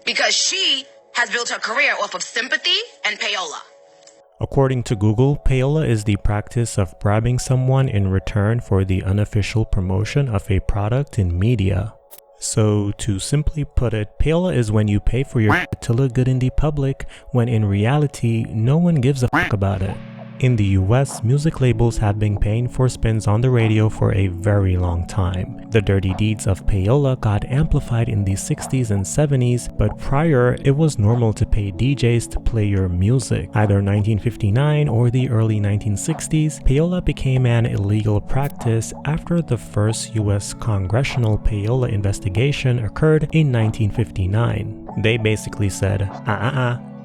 because she has built her career off of sympathy and payola. According to Google, payola is the practice of bribing someone in return for the unofficial promotion of a product in media. So, to simply put it, payola is when you pay for your shit to look good in the public, when in reality, no one gives a fuck about it. In the US, music labels have been paying for spins on the radio for a very long time. The dirty deeds of payola got amplified in the 60s and 70s, but prior, it was normal to pay DJs to play your music. Either 1959 or the early 1960s, payola became an illegal practice after the first US Congressional Payola Investigation occurred in 1959. They basically said,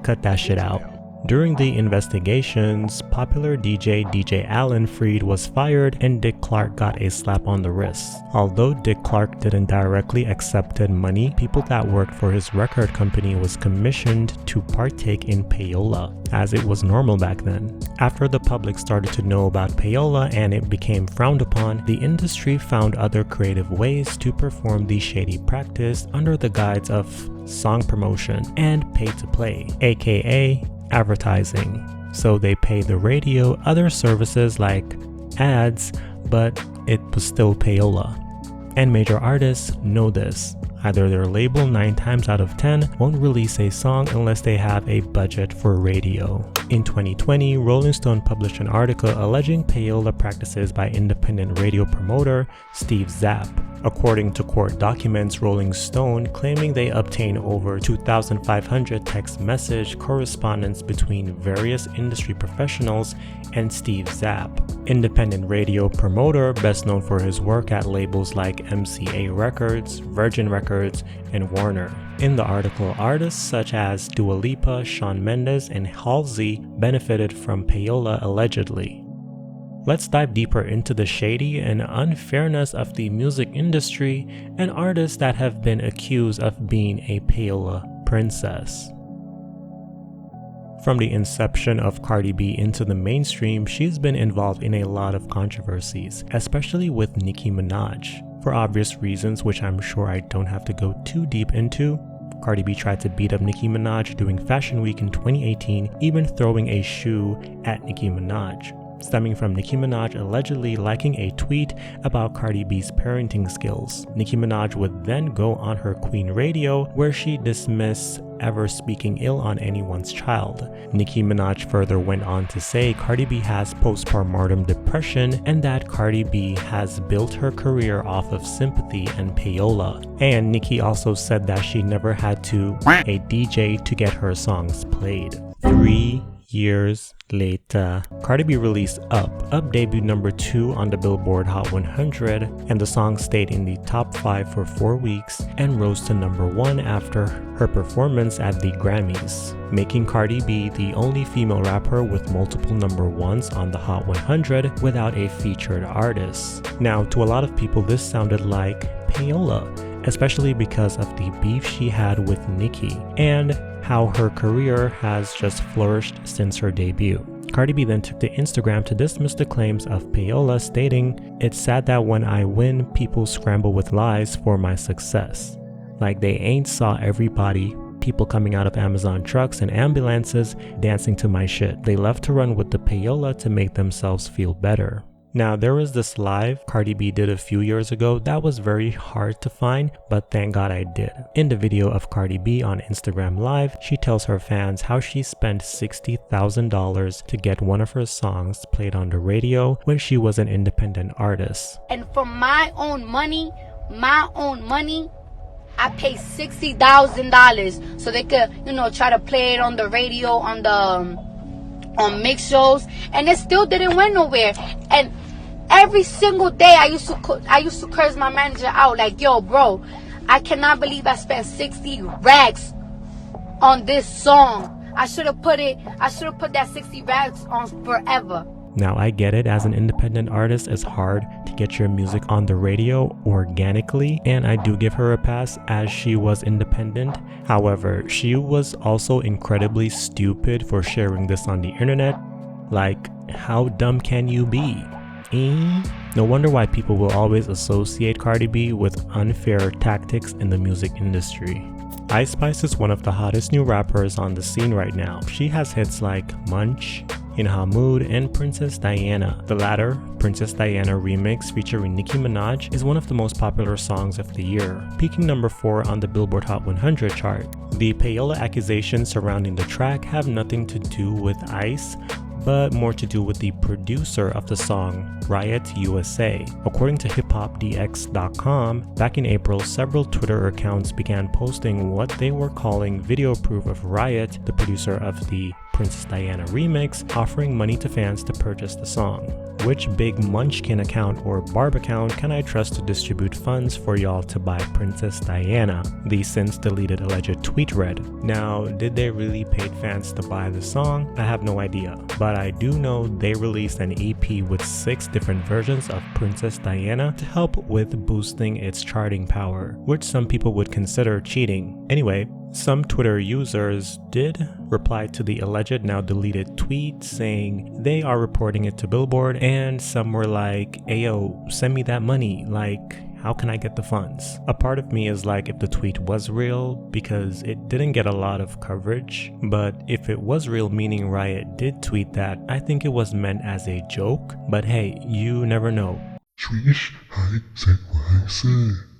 cut that shit out. During the investigations, popular DJ Alan Freed was fired and Dick Clark got a slap on the wrist. Although Dick Clark didn't directly accept money, people that worked for his record company was commissioned to partake in payola, as it was normal back then. After the public started to know about payola and it became frowned upon, the industry found other creative ways to perform the shady practice under the guise of song promotion and pay to play, aka advertising. So they pay the radio other services like ads, but it was still payola. And major artists know this. Either their label 9 times out of 10 won't release a song unless they have a budget for radio. In 2020, Rolling Stone published an article alleging payola practices by independent radio promoter Steve Zapp. According to court documents, Rolling Stone claiming they obtained over 2,500 text message correspondence between various industry professionals and Steve Zapp, independent radio promoter best known for his work at labels like MCA Records, Virgin Records, and Warner. In the article, artists such as Dua Lipa, Shawn Mendes, and Halsey benefited from payola allegedly. Let's dive deeper into the shady and unfairness of the music industry and artists that have been accused of being a payola princess. From the inception of Cardi B into the mainstream, she's been involved in a lot of controversies, especially with Nicki Minaj. For obvious reasons, which I'm sure I don't have to go too deep into, Cardi B tried to beat up Nicki Minaj during Fashion Week in 2018, even throwing a shoe at Nicki Minaj, stemming from Nicki Minaj allegedly liking a tweet about Cardi B's parenting skills. Nicki Minaj would then go on her Queen Radio where she dismissed ever speaking ill on anyone's child. Nicki Minaj further went on to say Cardi B has postpartum depression and that Cardi B has built her career off of sympathy and payola. And Nicki also said that she never had to a DJ to get her songs played. 3 years later, Cardi B released Up debuted number 2 on the Billboard Hot 100, and the song stayed in the top 5 for 4 weeks and rose to number 1 after her performance at the Grammys, making Cardi B the only female rapper with multiple number 1s on the Hot 100 without a featured artist. Now, to a lot of people, this sounded like payola, especially because of the beef she had with Nicki and how her career has just flourished since her debut. Cardi B then took to Instagram to dismiss the claims of payola, stating, "It's sad that when I win, people scramble with lies for my success. Like they ain't saw everybody, people coming out of Amazon trucks and ambulances dancing to my shit. They love to run with the payola to make themselves feel better." Now, there was this live Cardi B did a few years ago that was very hard to find, but thank God I did. In the video of Cardi B on Instagram Live, she tells her fans how she spent $60,000 to get one of her songs played on the radio when she was an independent artist. And for my own money, I paid $60,000 so they could, try to play it on the radio, on mix shows, and it still didn't win nowhere. And every single day I used to curse my manager out like, "Yo, bro, I cannot believe I spent 60 racks on this song. I should have put that 60 racks on forever." Now, I get it, as an independent artist, it's hard to get your music on the radio organically, and I do give her a pass as she was independent. However, she was also incredibly stupid for sharing this on the internet. Like, how dumb can you be? No wonder why people will always associate Cardi B with unfair tactics in the music industry. Ice Spice is one of the hottest new rappers on the scene right now. She has hits like Munch, In Her Mood, and Princess Diana. The latter, Princess Diana remix featuring Nicki Minaj, is one of the most popular songs of the year, peaking number 4 on the Billboard Hot 100 chart. The Payola accusations surrounding the track have nothing to do with Ice, but more to do with the producer of the song, Riot USA. According to hiphopdx.com, back in April, several Twitter accounts began posting what they were calling video proof of Riot, the producer of the Princess Diana remix, offering money to fans to purchase the song. Which big Munchkin account or Barb account can I trust to distribute funds for y'all to buy Princess Diana? The since deleted alleged tweet read. Now, did they really pay fans to buy the song? I have no idea, but I do know they released an EP with 6 different versions of Princess Diana to help with boosting its charting power, which some people would consider cheating. Anyway, some Twitter users did reply to the alleged now deleted tweet saying they are reporting it to Billboard, and some were like, "Ayo, send me that money, like how can I get the funds?" A part of me is like, if the tweet was real, because it didn't get a lot of coverage, but if it was real, meaning Riot did tweet that, I think it was meant as a joke, but hey, you never know.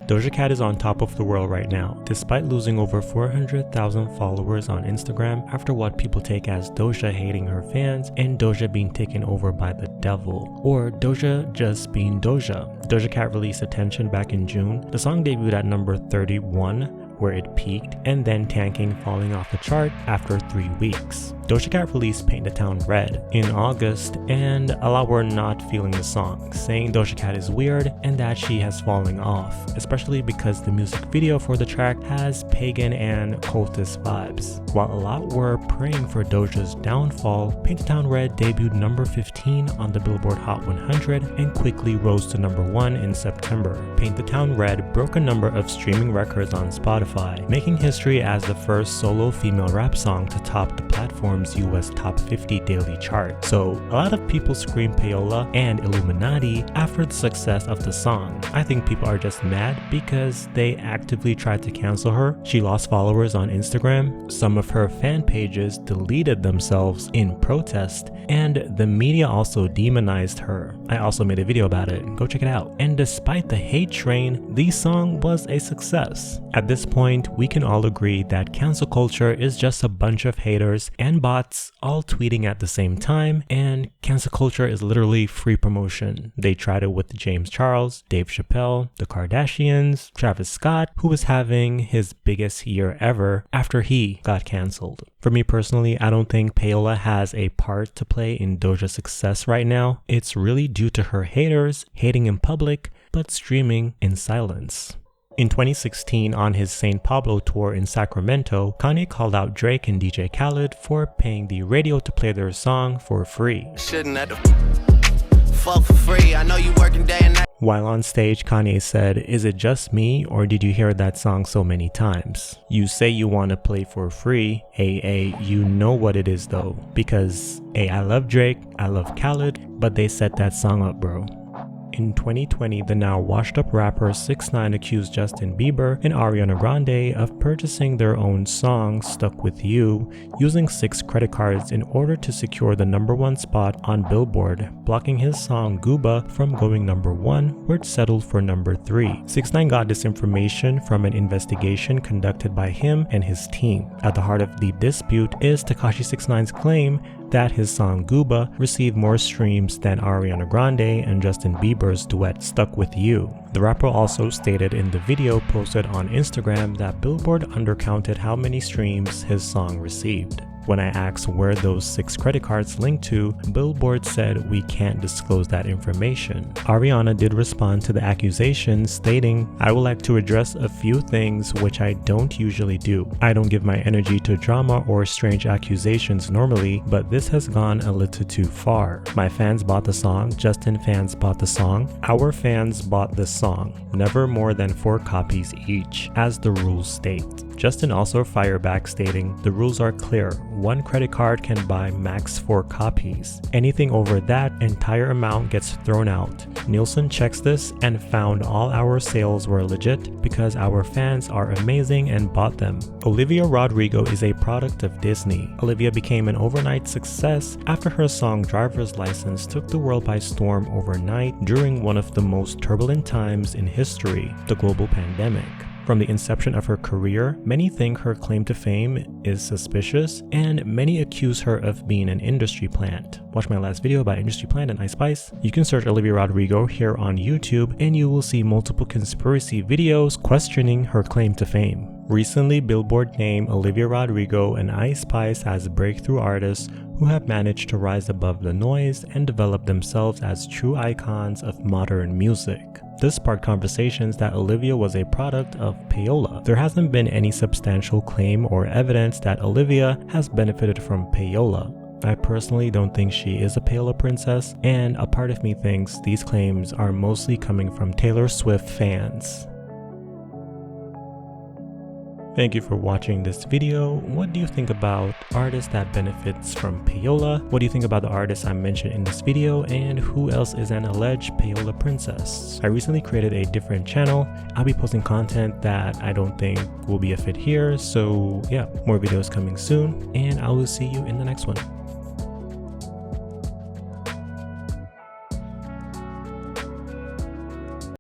Doja Cat is on top of the world right now, despite losing over 400,000 followers on Instagram after what people take as Doja hating her fans and Doja being taken over by the devil, or Doja just being Doja. Doja Cat released Attention back in June. The song debuted at number 31, where it peaked, and then tanking, falling off the chart after 3 weeks. Doja Cat released Paint the Town Red in August, and a lot were not feeling the song, saying Doja Cat is weird and that she has fallen off, especially because the music video for the track has pagan and cultist vibes. While a lot were praying for Doja's downfall, Paint the Town Red debuted number 15 on the Billboard Hot 100 and quickly rose to number 1 in September. Paint the Town Red broke a number of streaming records on Spotify, making history as the first solo female rap song to top the platform's US Top 50 daily chart. So a lot of people scream Payola and Illuminati after the success of the song. I think people are just mad because they actively tried to cancel her. She lost followers on Instagram, some of her fan pages deleted themselves in protest, and the media also demonized her. I also made a video about it, go check it out. And despite the hate train, the song was a success. At this point, we can all agree that cancel culture is just a bunch of haters and bots all tweeting at the same time, and cancel culture is literally free promotion. They tried it with James Charles, Dave Chappelle, the Kardashians, Travis Scott, who was having his biggest year ever after he got canceled. For me personally, I don't think Payola has a part to play in Doja's success right now. It's really due to her haters hating in public, but streaming in silence. In 2016, on his St. Pablo tour in Sacramento, Kanye called out Drake and DJ Khaled for paying the radio to play their song for free. Shouldn't have to fuck for free. I know you working day and night. While on stage, Kanye said, "Is it just me, or did you hear that song so many times? You say you want to play for free, you know what it is though, because I love Drake, I love Khaled, but they set that song up, bro." In 2020, the now washed-up rapper 6ix9ine accused Justin Bieber and Ariana Grande of purchasing their own song, Stuck With You, using 6 credit cards in order to secure the #1 spot on Billboard, blocking his song Gooba from going #1, where it settled for #3. 6ix9ine got this information from an investigation conducted by him and his team. At the heart of the dispute is Tekashi 6ix9ine's claim that his song Gooba received more streams than Ariana Grande and Justin Bieber's duet Stuck With You. The rapper also stated in the video posted on Instagram that Billboard undercounted how many streams his song received. When I asked where those 6 credit cards linked to, Billboard said we can't disclose that information. Ariana did respond to the accusations, stating, "I would like to address a few things which I don't usually do. I don't give my energy to drama or strange accusations normally, but this has gone a little too far. My fans bought the song, Justin fans bought the song, our fans bought the song, never more than 4 copies each, as the rules state." Justin also fired back stating, "The rules are clear. One credit card can buy max 4 copies. Anything over that entire amount gets thrown out. Nielsen checks this and found all our sales were legit because our fans are amazing and bought them." Olivia Rodrigo is a product of Disney. Olivia became an overnight success after her song Driver's License took the world by storm overnight during one of the most turbulent times in history, the global pandemic. From the inception of her career, many think her claim to fame is suspicious, and many accuse her of being an industry plant. Watch my last video about industry plant and Ice Spice. You can search Olivia Rodrigo here on YouTube, and you will see multiple conspiracy videos questioning her claim to fame. Recently, Billboard named Olivia Rodrigo and Ice Spice as breakthrough artists who have managed to rise above the noise and develop themselves as true icons of modern music. This sparked conversations that Olivia was a product of Payola. There hasn't been any substantial claim or evidence that Olivia has benefited from Payola. I personally don't think she is a Payola princess, and a part of me thinks these claims are mostly coming from Taylor Swift fans. Thank you for watching this video. What do you think about artists that benefits from Payola? What do you think about the artists I mentioned in this video? And who else is an alleged Payola princess? I recently created a different channel. I'll be posting content that I don't think will be a fit here. So yeah, more videos coming soon, and I will see you in the next one.